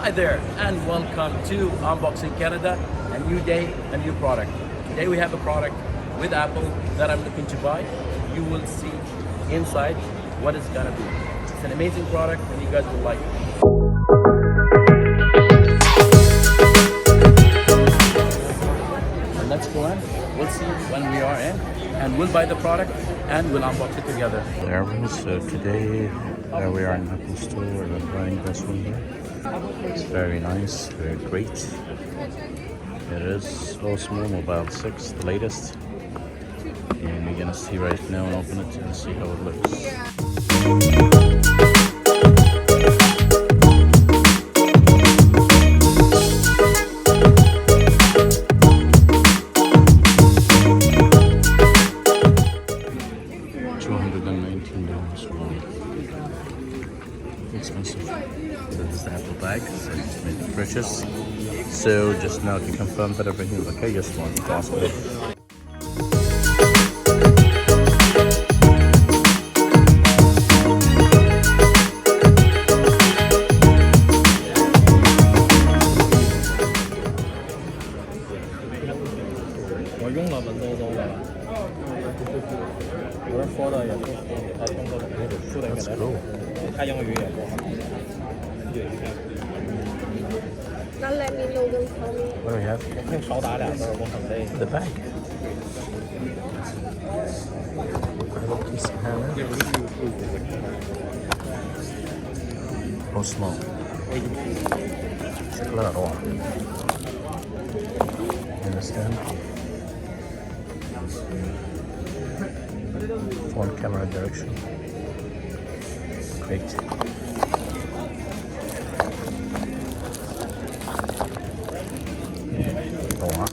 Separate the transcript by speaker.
Speaker 1: Hi there, and welcome to Unboxing Canada. A new day, a new product. Today we have a product with Apple that I'm looking to buy. You will see inside what it's gonna be. It's an amazing product and you guys will like it. So let's go in, we'll see when we are in, and we'll buy the product and we'll unbox it together.
Speaker 2: There we go. So today we are in Apple Store. We're buying this one here. It's very nice, very great. It is Osmo Mobile 6, the latest. And we're gonna see right now and open it and see how it looks. $219. Expensive. So this is the Apple bag, so just made the purchase. So just now to confirm that everything is okay, just want to ask it. Let's go.
Speaker 3: Now let me know them tell me.
Speaker 2: What do we have? The bag. Osmo. Claro. Understand? Phone camera direction. Great. Go on.